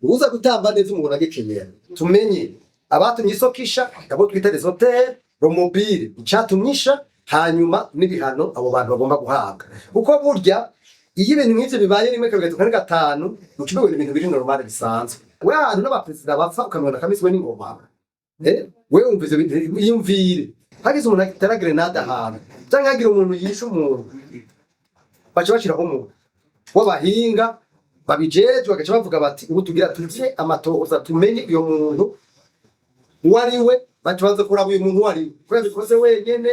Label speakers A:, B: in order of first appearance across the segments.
A: uza gutamba neza umuntu agikenera tumenye abatumye isokisha abo twita les hôtels romobile icatumyisha hanyuma n'ibihano abo bantu bagomba guhabwa kuko burya iyo ibintu nk'ivyo bibaye rimwe kabiri kane gatanu mukigo ibintu biri normal bisanzwe we ahantu n'abapresident bapfa ukamubona kamiswe n'ingoma we umvize yumvire hagize umuntu atera grenade ahantu cyangwa hagira umuntu yishe umuntu baca bashiraho umuntu w'abahinga babijeje bagaca bavuga bati ubu tugira tuje amatohoza tumenye iyo muntu wari we bacanze kuraba uyu muntu wari ko yabikoze wenyene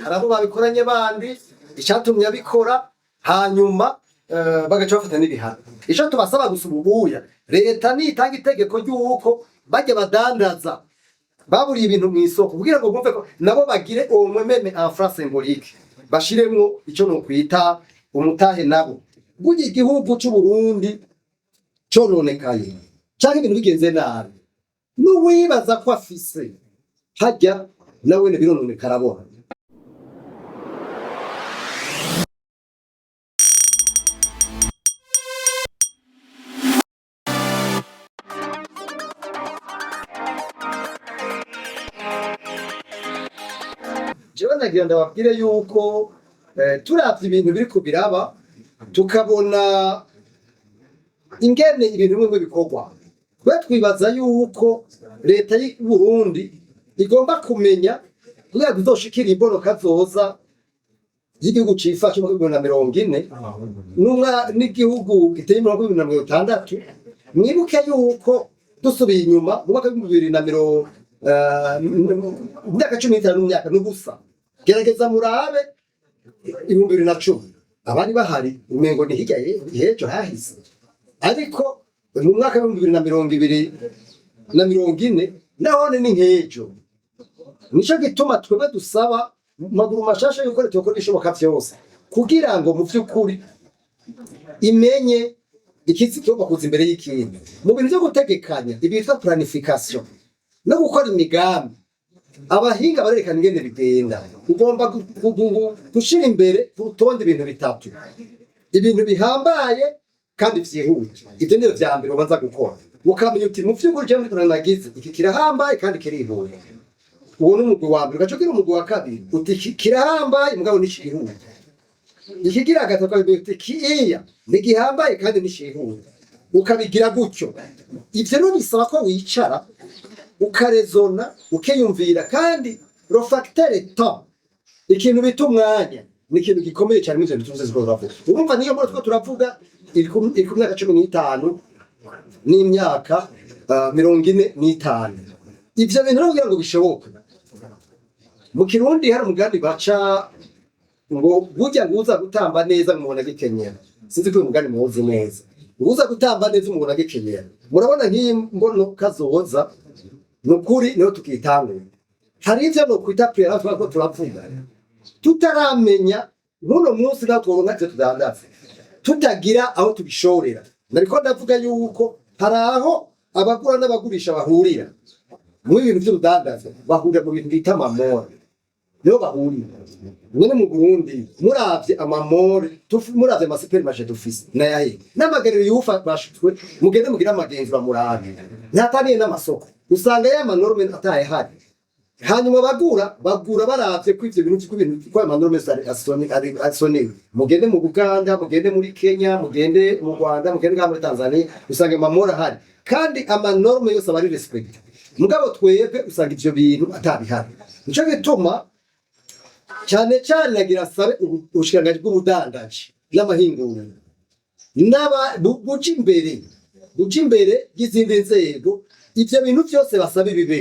A: harabo babikoranye bandi icyatumye abikora hanyuma bagaca bafata n'ibihano ico tubasaba gusububuya leta nitanga itegeko ry'uko bajye badandaza baburiye ibintu mu isoko kugira ngo bumve ko nabo bagire uwo meme en France symbolique bashiremwo ico no kwita umutahe nabo burya igihugu cy'u Burundi cononekaye cyangwa ibintu bigenze nabi n'uwibaza ko afise hajya nawe ne birononekara bona jewe nagira ndababwire yuko turavye ibintu biri kubiraba tukabona ingene ibintu bimwe bikorwa twe twibaza yuko leta y'u Burundi igomba kumenya kugira tuzoshikira imbonoka zoza y'igihugu cifashe mu 2040 n'igihugu giteye mu 2060 mwibuke yuko dusubiye inyuma mu mwaka wa 2050 imyaka 15 n'umyaka n'ubusa gerageza murabe 2010 abari bahari umengo ni hirya yejo hahise ariko mu mwaka wa 2040 nahone ni nkejo nico gituma twebwe dusaba maguru mashasha yuko leta yokora ishoboka vyose kugira ngo mu vy'ukuri imenye ikizi cyoba kuza imbere y'ikindi mu bintu byo gutegekanya ibitwa planification no gukora imigambi abahinga barerekana ingene bigenda ugomba gushira imbere urutonde ibintu bitatu ibintu bihambaye kandi vyihuta ivyo niyo vya mbere ubanza gukora ukamenya uti mu vy'ukuri cyangwa turanagize iki kirahambaye kandi kirihuta uwo n'umugwi wa mbere gaco kiri umugwi wa kabiri uti kirahambaye mugabo nishihuta ikigira gatatu uti kiya nigihambaye kandi nishihuta ukabigira gutyo ivyo no bisaba ko wicara ukarezona ukiyumvira kandi le facteur temps ikintu bita umwanya ni ikintu gikomeye cyane mu bintu tuvuze turavuga urumva niyo muri turavuga iri ku myaka 15 n'imyaka 45 ivyo bintu kugira ngo bishoboke mu Kirundi hari umugambi baca ngo burya nguza gutamba neza mubona gikenyera sinzi ko umugambi muzi neza nguza gutamba neza mubona gikenyera murabona nk'iyi mbono kazoza nukuri niho tukitangura hari ivyo no kwita prera ko turavuga tutaramenya nkuno munsi na twonka cyo tudandaza tutagira aho tubishorera nariko ndavuga yuko haraho abagura n'abagurisha bahurira mu bintu by'udandaza bahurira mu bintu bita amamore niho bahurira mwene mu Burundi muravye amamore muravye ama supermarché dufise nayahe n'amagariro yufa bashitwe mugende mugira amagenzura murabe ntataniye n'amasoko usanga ya manorme ataye hari hanyuma bagura baravye ko ivyo bintu ko amanorme asoni mugende mu Uganda mugende muri Kenya mugende mu Rwanda mugende muri Tanzania usanga amamora hari kandi amanorme yose abari respect mugabo twebwe usanga ivyo bintu atabihari nico gituma cyane cyane nagira sabe ubushikanganje bw'ubudandaji n'amahinguriro naba buca imbere y'izindi nzego ivyo bintu vyose basaba ibibe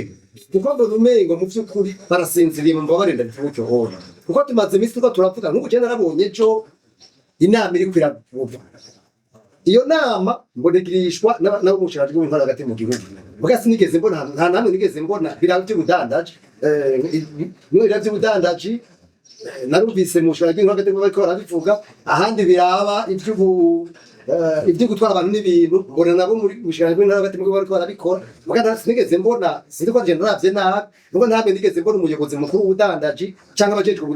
A: kuko ngo numengo mu vy'ukuri barasinziriye mu babarinda bifucyo hona kuko tumaze imisi tuko turavuga nk'ubu je narabonye cyo inama iri kwiravuga iyo nama mbonegirishwa nabo mushaka bw'intwara hagati mu gihugu bugasi nigeze mbona nta namwe nigeze mbona biravye ubudandaji biravye ubudandaji narumvise mushaka bw'intwara hagati bariko barabivuga ahandi biraba ivyo gutwara abantu n'ibintu mbona nabo muri mushaka bw'intwara hagati mu bariko barabikora mugana sinigeze mbona sinzi ko je naravye nabi nuko ntabwo nigeze mbona umuyobozi mukuru w'ubudandaji cyangwa abajejwe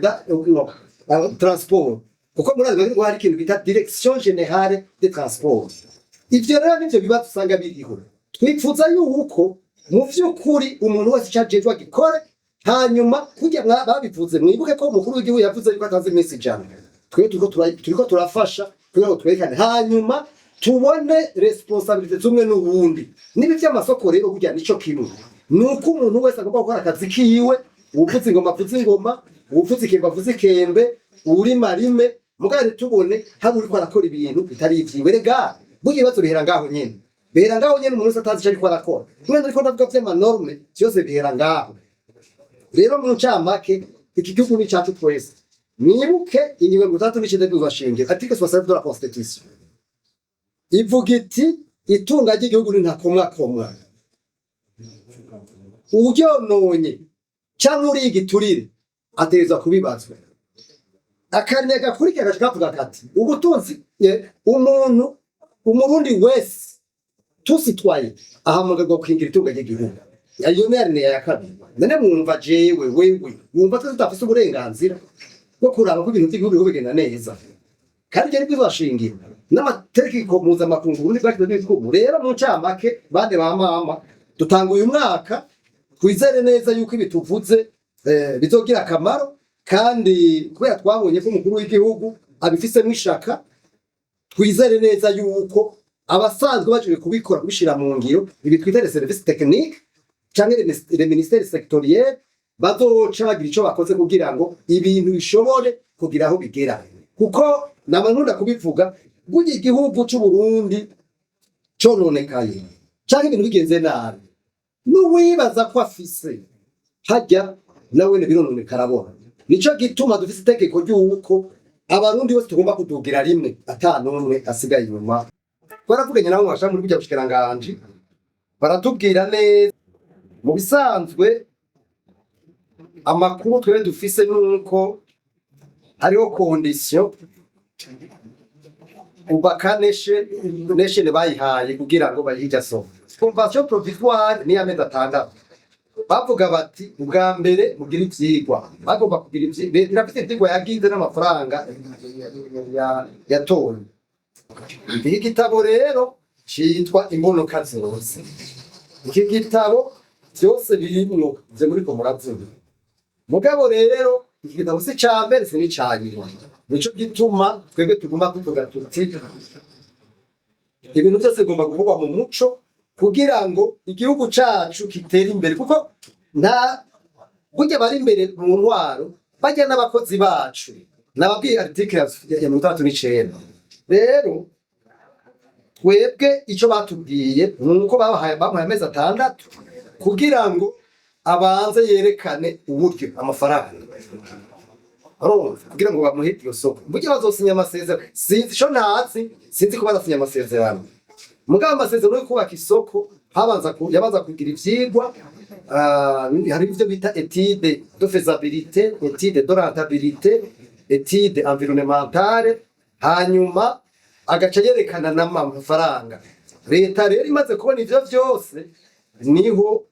A: transport kuko murazi ngo hari ikintu bita direction générale des transports ivyo rero nivyo bibazo usanga biriho twifuza yuko mu vy'ukuri umuntu wese icajejwe agikore, hanyuma kurya babivuze mwibuke ko umukuru w'igihugu yavuze yuko atazi iminsi ijana. Twe turiko turafasha kugira ngo twerekane, hanyuma tubone responsabilité zumwe n'ubundi. Nibi vy'amasoko rero burya nico kimwe, nuko umuntu wese agomba gukora akazi kiwe, uvuze ingoma avuze ingoma, uvuze ikembe avuze ikembe, urima rime, mugabo tubone haba uriko arakora ibintu bitari ivyiwe. Rega burya ibibazo bihera ngaho nyene, bihera ngaho nyene umuntu wese atazi ico ariko arakora. Kumwe ariko ndavuga vy'amanorme vyose bihera ngaho. Rero mu ncamake iki gihugu ni cacu twese. Mwibuke ingingo 39 y'ubashingiro article 67 de la constitution ivuga iti itunga ry'igihugu ni ntakomwakomwa. Uryononye canke uri igiturire ategerezwa kubibazwa. Akanega kuri kavuga kati ubutunzi umuntu umurundi wese tusitwaye ahamagirwa kwingira itunga ry'igihugu. Ayo merne ya kabiri. None mwumva jewe wewe mwumva tutafise uburenganzira bwo kuraba ko ibintu by'igihugu bigenda neza. Kandi rero bizashingira n'amategeko mpuzamakungu Burundi bwakize n'ibihugu. Rero mu ncamake bande ba mama dutanga uyu mwaka twizere neza yuko ibituvuze bizogira akamaro, kandi kubera twabonye ko umukuru w'igihugu abifisemo ishaka, twizere neza yuko abasanzwe baje kubikora kubishira mu ngiro ibi twitare service technique cyangwa le ministère sectoriel bazoca bagira ico bakoze kugira ngo ibintu bishobore kugira aho bigera. Kuko namanunda kubivuga burya igihugu cy'u Burundi cononekaye cyangwa ibintu bigenze nabi, n'uwibaza ko afise hajya nawe ne birononekara abona. Nico gituma dufise itegeko ry'uko abarundi bose tugomba kudugira rimwe atanumwe asigaye inyuma. Baravuganye nabo mwasha muri kujya gushikiranganje baratubwira neza. Mu bisanzwe amakuru twere dufise nuko hariho condition ubakaneshe bayihaye kugira ngo bayija so convention provisoire ni amezi atandatu. Bavuga bati ubwa mbere mugira ivyigwa, bagomba kugira ivyigwa, irafite ivyigwa yagize n'amafaranga yatoye. Iki gitabo rero citwa imbonoka zose. Iki gitabo byose birimwo byo muri ko muravuga. Mugabo rero iki gitabo si cyambere si n'icanyiro. Nico gituma twebwe tugomba kuvuga tuti ibintu byose bigomba kuvugwa mu muco kugira ngo igihugu cacu kitere imbere, kuko nta burya bari imbere mu ntwaro bajya n'abakozi bacu nababwiye article ya 39. Rero twebwe ico batubwiye nuko babahaye amezi atandatu kugira ngo abanze yerekane uburyo amafaranga kugira ngo bamuhe iyo soko. Burya bazosinya amasezerano sinzi ico ntazi, sinzi ko bazasinya amasezerano. Mugabo amasezerano yo kubaka isoko yabanza kugira ivyigwa, hari ivyo bita étude de faisabilité, étude de rentabilité, étude environnementale, hanyuma agaca yerekana n'amafaranga. Leta rero imaze kubona ivyo vyose niho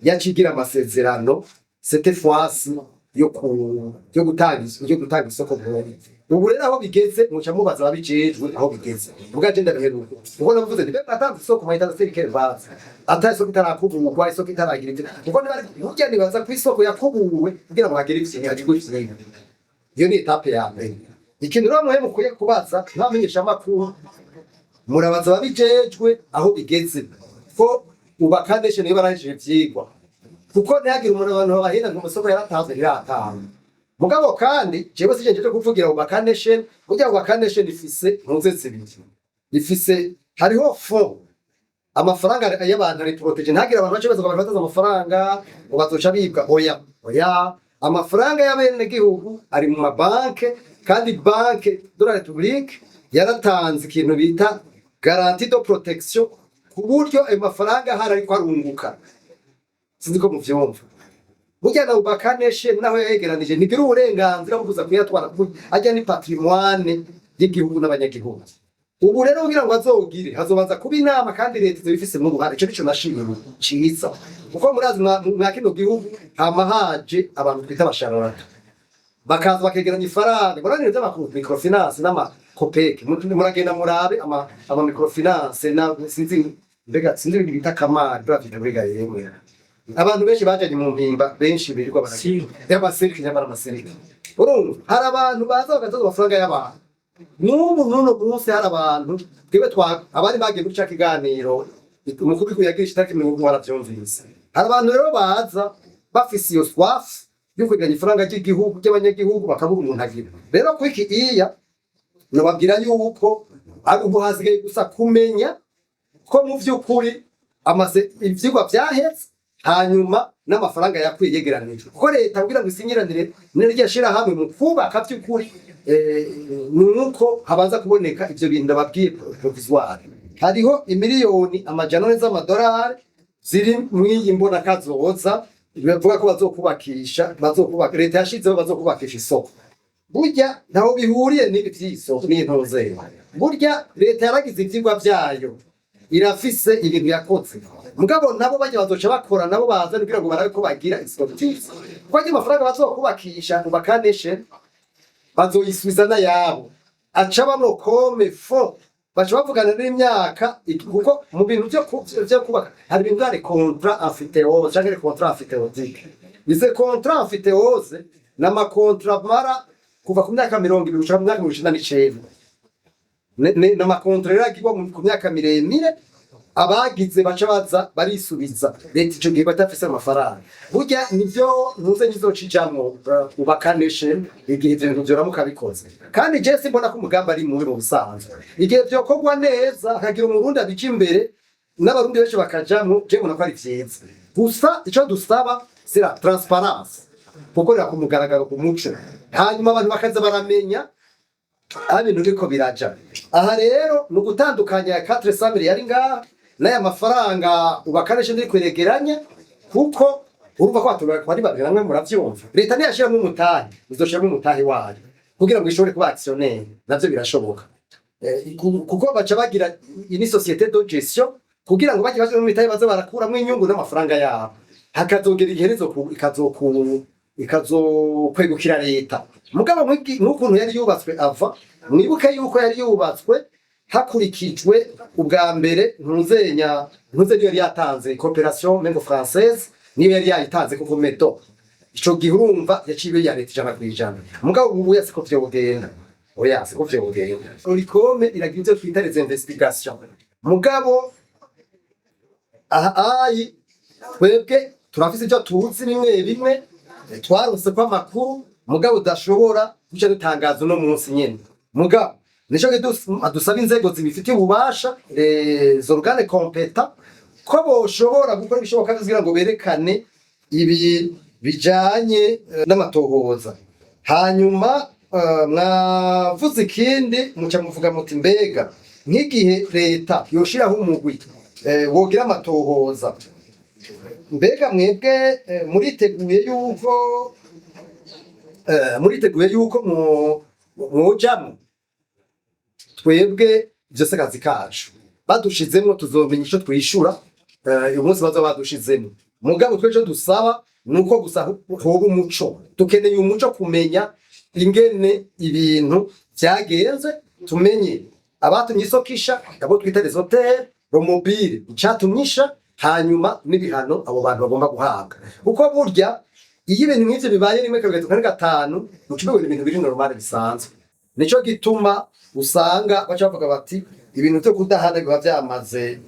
A: yacigira amasezerano cette fois yo gutanga isoko bwori. Ubu rero aho bigeze muca mubaza babijejwe aho bigeze. Ubwaje ndabiheruka kuko navuze nti batanze isoko mahita serikere baza ata isoko itarakubugwa, isoko itaragira ivyo kuko burya nibaza ku isoko yakubuwe kugira ngo hagere ivyo ari gushyiga. Iyo ni etape ya mbere. Ikintu rero muhe mukuye kubaza ntamenyesha amakuru murabaza babijejwe aho bigeze ko ubakaneshe niba baraje ivyigwa, kuko ntihagire umuntu abantu babahina ngo amasoko yaratanzwe ntiratanga. Mugabo kandi jewe sijenje cyo kuvugira ubakaneshe burya ubakaneshe ifise ntuze zibiri. Ifise hariho fond amafaranga y'abantu ari protege, ntihagire abantu bace baza bafata amafaranga ngo bazoca bibwa. Oya amafaranga y'abene gihugu ari mu mabanke, kandi banke de la République yaratanze ikintu bita garantie de protection ku buryo ayo mafaranga hari ariko arunguka. Sinzi ko muvyumva. Burya na ubakaneshe naho yegeranije ntigira uburenganzira bwo kuza kuyatwara ajya ni patrimoine y'igihugu n'abanyagihugu. Ubu rero kugira ngo azogire hazobanza kuba inama, kandi leta izobifise mu ruhare. Ico nico nashimye ciza, kuko murazi mwa kino gihugu hamahaje abantu twita abashararata bakaza bakegeranya ifaranga muranire by'amakuru microfinance n'ama copec. Muragenda murabe ama microfinance na sinzi mbega sinzi ibintu bita kamari bafite muri gahemwe abantu benshi bajanye mu mpimba benshi birirwa baragira y'amasiriki nyamara amasiriki urumva hari abantu baza bagatoza amafaranga y'abantu n'uno munsi hari abantu twebwe abari bagiye guca ikiganiro umukuru w'igihugu yagirisha itariki 20 waravyumvise hari abantu rero baza bafise iyo swafu yo kwiganya ifaranga ry'igihugu ry'abanyagihugu bakavuga umuntu agira rero kwiki iya nobabwira yuko ari ubu hasigaye gusa kumenya ko mu vy'ukuri ivyigwa vyahetse hanyuma n'amafaranga yakwiye yegeranijwe kuko leta kugira ngo isinyiranire n'irya shira hamwe mu kubaka vy'ukuri nuko habanza kuboneka ivyo bintu ndababwiye provisoire hariho imiliyoni amajana z'amadolari ziri mw'iyi mbona kazoza bivuga ko bazokubakisha leta yashizeho bazokubakisha isoko burya ntaho bihuriye n'ibi vy'isoko n'intoze burya leta yaragize ivyigwa vyayo irafise ibintu yakoze mugabo nabo bajya bazoca bakora nabo baza kugira ngo barabe ko bagira expertise kuko ayo mafaranga bazokubakisha ubakaneshe bazoyisubiza na yabo aca bamwo comme fo baca bavugana n'imyaka kuko mu bintu byo kubaka hari ibintu ari contrat amphithéose cyangwa contrat amphithéodique ize contrat amphithéose n'ama contrat mara kuva ku myaka 20 gushika mu myaka 19 n'ama contrat yagirwa ku myaka miremire abagize baca baza barisubiza leta ico gihe batafise amafaranga burya nivyo ntuze nizocicamwo ubakaneshe igihe ivyo bintu vyoramuka bikoze kandi je simbona ko umugambi ari mubi mu busanzwe igihe vyokorwa neza hakagira umurundi abika imbere n'abarundi benshi bakajamwo je mbona ko ari vyiza gusa ico dusaba sira transparence gukorera ku mugaragaro ku muco hanyuma abantu bakaza baramenya ibintu biko biraja aha rero ni ugutandukanya 400 miliyari ngaha n'aya mafaranga ubakaneshe ndiri kwegeranya kuko urumva ko batubaka bari babiri namwe muravyumva leta niyo yashiramo umutahe izoshiramo umutahe wayo kugira ngo ishobore kuba actionnaire navyo birashoboka kuko baca bagira ini société de gestion kugira ngo baje mu mitahe baza barakuramo inyungu n'amafaranga yabo hakazogera iherezo ikazokwegukira leta mugabo n'ukuntu yari yubatswe ava mwibuke yuko yari yubatswe hakurikijwe ubwa mbere ntuze yari yatanze coopération mengo française niyo yari yayitanze kuko meto ico gihe urumva yaciye ya leta 100%. Mugabo ubu yasiko vyogenda oya siko vyogenda urikome iragize twita les investigations mugabo ayi twebwe turafise icyo tuzi bimwe twarose kwa makuru mugabo udashobora guca dutangaza no munsi nyene mugabo nico dusaba inzego zibifitiye ububasha les organes compétents ko boshobora gukora ibishoboka kugira ngo berekane ibi bijanye n'amatohoza hanyuma mwavuze ikindi muca muvuga muti mbega nk'igihe leta yoshiraho umugwi wogira amatohoza mbega mwebwe muriteguye yuko mujamwo twebwe vyose akazi kacu badushizemwo tuzomenya ico twishura uyu munsi baza badushizemwo mugabo twejo dusaba nuko gusa hoba umuco tukeneye umuco kumenya ingene ibintu vyagenze tumenye abatumye isokisha abo twita les hôtels romobile icatumyisha hanyuma n'ibihano abo bantu bagomba guhabwa uko burya iyo ibintu nk'ivyo bibaye rimwe kabiri gatatu gatanu mu kigo ibintu biri normal bisanzwe nico gituma usanga baca bavuga bati ibintu byo kudahana biba vyamaze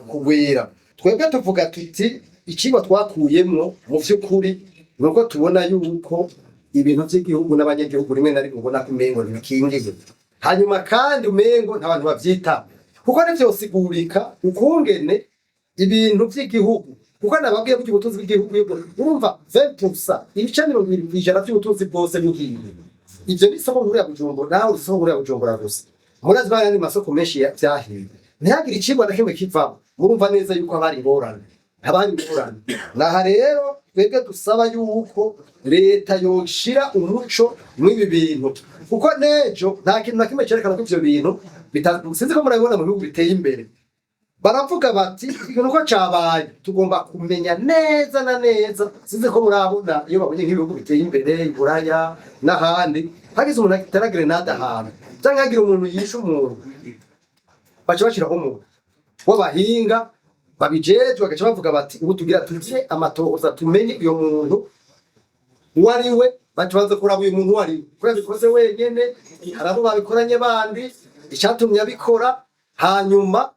A: kugwira twebwe tuvuga tuti ikigo twakuyemwo mu vy'ukuri nuko tubona yuko ibintu by'igihugu n'abanyagihugu rimwe na rimwe ubona ko umengo bikingiye hanyuma kandi umengo ntabantu bavyita kuko nivyosigurika ukungene ibintu by'igihugu kuko nababwiye ko ubutunzi bw'igihugu urumva 20% ibice 20% by'ubutunzi bwose bw'igihugu ivyo nisoko muri Bujumbura naho isoko muri Bujumbura gusa murazi bari masoko menshi vyahiye ntihagire icigwa na kimwe kivamo murumva neza yuko abari ingorane naha rero twebwe dusaba yuko leta yoshira umuco mw'ibi bintu kuko nejo nta kintu na kimwe cerekana ko ivyo bintu sinzi ko murabibona mu bihugu biteye imbere baravuga bati ikintu ko cabaye tugomba kumenya neza na neza sinzi ko murabona iyo babonye nk'ibihugu biteye imbere iburaya n'ahandi hagize umuntu atera grenade ahantu canke hagira umuntu yishe umuntu baca bashiraho umuntu w'abahinga babijejwe bagaca bavuga bati ubu tugira tuje amatohoza tumenye iyo muntu uwariwe, baca kuraba uyu muntu uwariwe ko yabikoze wenyene, harabo babikoranye bandi icyatumye abikora, hanyuma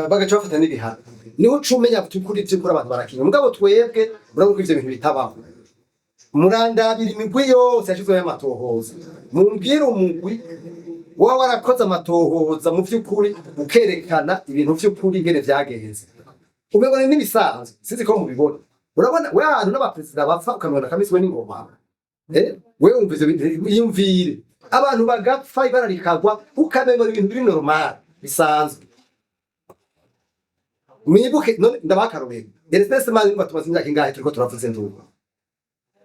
A: bagaca bafata n'ibihano. Niho cumenya tukuri by'ukuri abantu barakinya. Mugabo twebwe murabona ko ivyo bintu bitabaho. Murandabira imigwi yose yashizweho amatohoza, mumbwire umugwi wowe warakoze amatohoza mu vy'ukuri ukerekana ibintu vy'ukuri ingene vyagenze. Ubegone n'ibisanzwe sinzi ko mubibona. Urabona we ahantu n'abaperezida bapfa ukamubona kamiswe n'ingoma. We umva ivyo bintu yumvire. Abantu bagapfa ibara rikagwa ukamenya ibintu biri normal bisanzwe. Mwibuke none ndabakarobera. Erestese mali batumaze imyaka ingahe turiko turavuze nduko.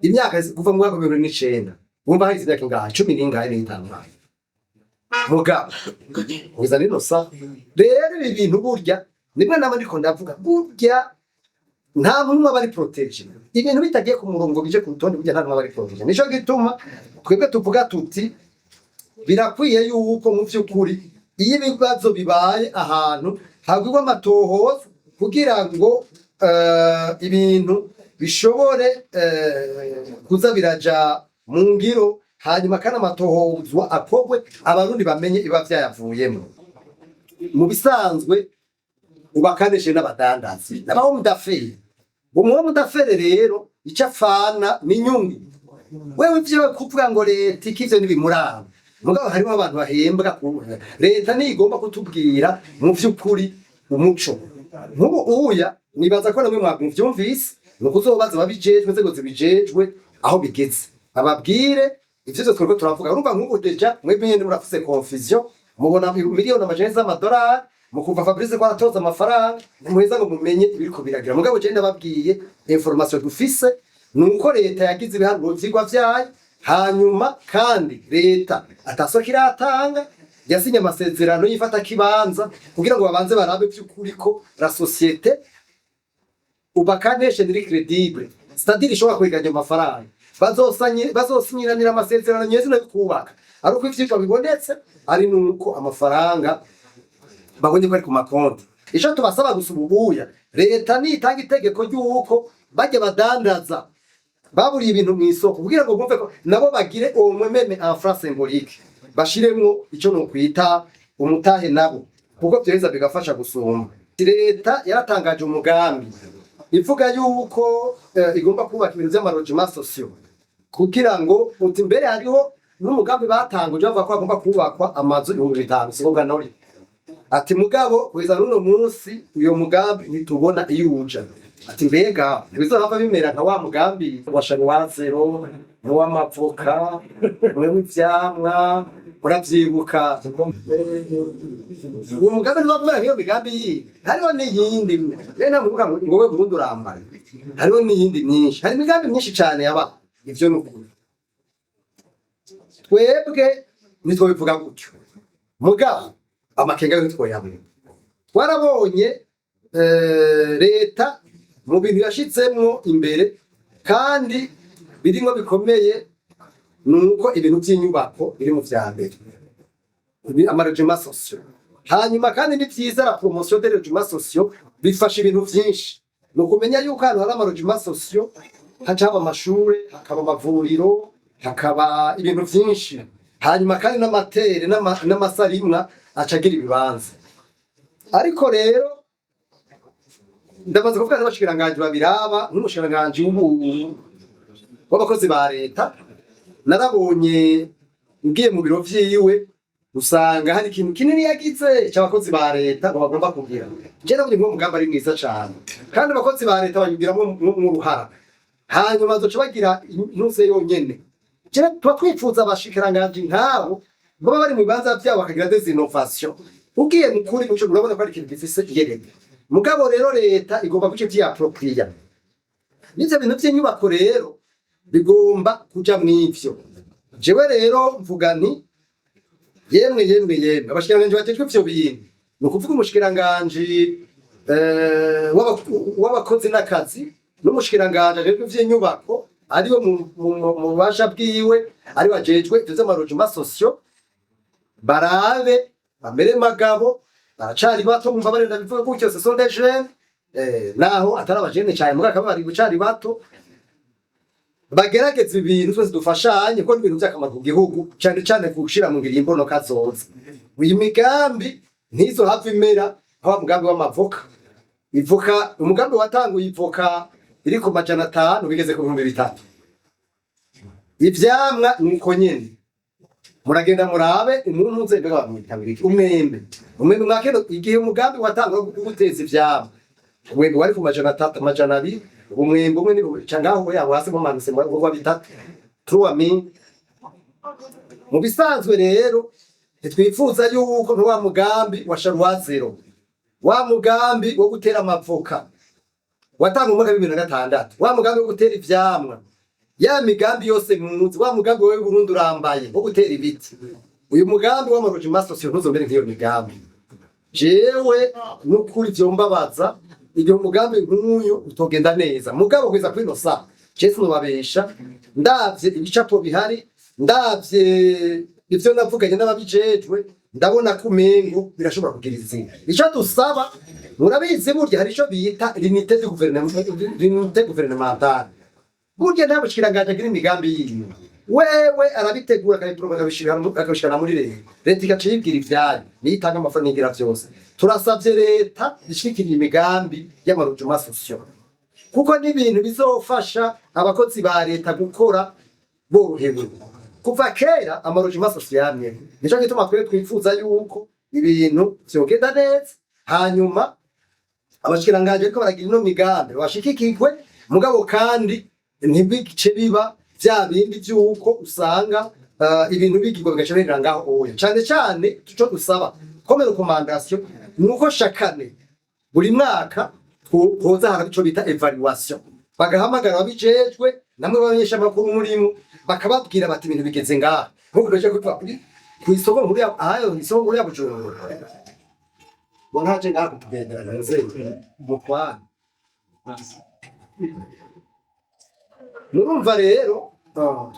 A: Imyaka kuva mu mwaka wa 2009. Wumva hari imyaka ingahe 10 n'ingahe n'itanu. Mugabo uza nino sa rero ibi bintu burya nimwe nama ndiko ndavuga burya nta muntu bari protege. Ibintu bitagiye ku murongo bije ku rutonde burya nta muntu bari protege. Nico gituma twebwe tuvuga tuti birakwiye yuko mu vy'ukuri iyo ibibazo bibaye ahantu hagirwa amatohoza kugira ngo ibintu bishobore kuza biraja mu ngiro, hanyuma kana amatohozwa akogwe abarundi bamenye iba vyayavuyemo. Mu bisanzwe ubakaneshe n'abadandazi nabaho mudaferi umuwo mudaferi rero icafana n'inyungu. Wewe ivyo kuvuga ngo leta ikivyo nibimuraba, mugabo harimo abantu bahembwa ku leta nigomba kutubwira mu vy'ukuri umuco. Nk'ubu uya nibaza ko namwe mwavyumvise nukuzobaza babijejwe nzego zibijejwe aho bigeze ababwire ivyo twese turavuga. Urumva nk'ubu deja mwebwe nyene murafise confusion, mubona miliyoni amajana z'amadolari mukumva Fabrice ko aratoza amafaranga muheza ngo mumenye ibiriko biragira. Mugabo je ndababwiye information dufise nuko leta yagize ibiharuro vyigwa vyayo, hanyuma kandi leta atasokira atanga yasinye amasezerano yifata kibanza kugira ngo babanze barabe vy'ukuri ko la société ubakaneshe ndi credible, c'est-à-dire ishobora kwiganya amafaranga bazosinyiranira amasezerano nyezi no kubaka ari uko ivyitwa bibonetse, ari nuko amafaranga babonye ko ari ku makonti. Ico tubasaba gusububuya leta nitanga itegeko ry'uko bajya badandaza baburiye ibintu mu isoko kugira ngo bumve ko nabo bagire umwememe en France symbolique, bashiremwo ico no kwita umutahe nabo kuko byeza bigafasha gusumba. Leta yaratangaje umugambi ivuga yuko igomba kubaka ibintu by'amarogement sociaux kugira ngo uti mbere hariho n'umugambi batanguje bavuga ko agomba kubakwa amazu 500 sigonga nori. Ati mugabo kugeza n'uno munsi uyo mugambi nitubona iyo uja. Ati mbega bizorava bimera nka wa mugambi wa Shanwazero n'uw'amavoka n'uw'ivyamwa uravyibuka. Uwo mugambi ntiwavumera nk'iyo migambi yindi, hariho n'iyindi rero navuga ngo we Burundi urambara, hariho n'iyindi myinshi, hari imigambi myinshi cane yaba. Ivyo n'ukuri twebwe nitwobivuga gutyo, mugabo amakenga yo twoyamwe twarabonye leta mu bintu yashitsemwo imbere kandi birimo bikomeye, nuko ibintu by'inyubako biri mu vyambere amarogement sociaux. Hanyuma kandi ni vyiza la promotion des logements sociaux bifasha ibintu vyinshi, nukumenya yuko hano hari amarogement sociaux hacaba amashure, hakaba amavuriro, hakaba ibintu vyinshi, hanyuma kandi n'amatere n'amasarimwa acagira ibibanza. Ariko rero ndamaze kuvuga n'abashikiranganje babiraba n'umushikiranganje w'abakozi ba leta, narabonye ngiye mu biro vyiwe usanga hari ikintu kinini yagize cy'abakozi ba leta ngo bagomba kugira. Je nabonye ngo mugamba ari mwiza cyane kandi abakozi ba leta bayugiramo mu ruhara, hanyuma bazoca bagira intuze yonyene. Je tuba twifuza abashikiranganje nkabo baba bari mu bibanza byabo bakagira des innovations. Ugiye mukuri muco urabona ko ari ikintu gifise yereke. Mugabo rero leta igomba guce vyapproprier. Nize bintu by'inyubako rero bigomba kuja mw'ivyo. Jewe rero mvuga nti yemwe abashikiranganje batejwe ivyo bintu. Nukuvuga umushikiranganje w'abakozi n'akazi n'umushikiranganje rero vy'inyubako ariwe mu basha bwiwe ari wajejwe ivyo z'amarogement sociaux, barabe bamere magabo baracari bato mumva barenda bivuga gutyo ce sont des jeunes naho atari abajene cyane mugaka bari gucari bato bagerageza ibintu twese dufashanye ko ibintu by'akamaro ku gihugu cyane cyane gushira mu ngiri imbono kazoza uyu migambi ntizo hava imera aho mugambi w'amavoka ivoka umugambi watanguye ivoka iri ku majana 5 bigeze ku 300 ivyamwa nuko nyene muragenda murabe umuntu nze mbega bamwitabiriki umwembe mwakendo igihe umugambi watanguye guteza ivyamwa umwembe wari ku majana 3 majana 2 umwembe umwe ni cangaho yabo hasi mu manuse mu bitatu 3000 mu bisanzwe rero twifuza yuko ntuwa mugambi wa Sharwazero wa mugambi wo gutera amavoka watanga umwaka 2006 wa mugambi wo gutera ivyamwa ya migambi yose muzi wa mugambi we Burundi urambaye wo gutera ibiti uyu mugambi w'amarojima social ntuzombere nk'iyo migambi jewe n'ukuri vyombabaza iyo mugambi nk'uyu utogenda neza mugabo kweza kwino sa Jesu nubabesha ndavye ibicapo bihari ndavye ivyo navuganye n'ababijejwe ndabona kumengo birashobora kugira izina ico dusaba murabizi burya hari ico bita l'unité gouvernementale burya nabo kiranganje agira imigambi yinyu wewe arabitegura akabiproma akabishira muri leta ikacibwira ivyayo niyitanga amafaranga ngira vyose turasavye leta ishikira imigambi y'amarojima social kuko n'ibintu bizofasha abakozi ba leta gukora borohewe kuva kera amarojima social nico gituma twifuza yuko ibintu vyogenda neza hanyuma abashikiranganje ariko baragira ino migambi bashikikirwe mugabo kandi ntibice biba vya bindi vyuko usanga ibintu bigirwa bigaca ngaho oya cyane cyane tuco dusaba comme recommandation nuko shakane buri mwaka koza hari ico bita evaluation bagahamagara abijejwe namwe babanyesha makuru murimo bakababwira bati ibintu bigeze ngaha nkuko doje kuva ku isoko muri ayo isoko muri abujuru bonhaje ngaho kugendera nze mukwana murumva rero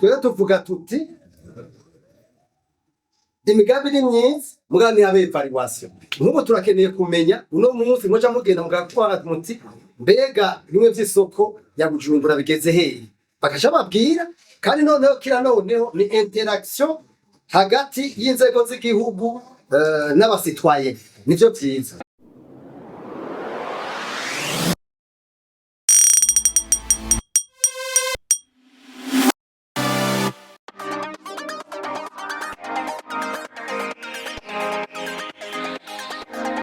A: twere tuvuga tuti imigambi ni myiza mugani habe evaluation nkuko turakeneye kumenya uno munsi moja mugenda mugakwana muti mbega bimwe vy'isoko ya Bujumbura bigeze hehe bakasha babwira kandi noneho kira noneho ni interaction hagati y'inzego z'igihugu n'abasitwaye nivyo vyiza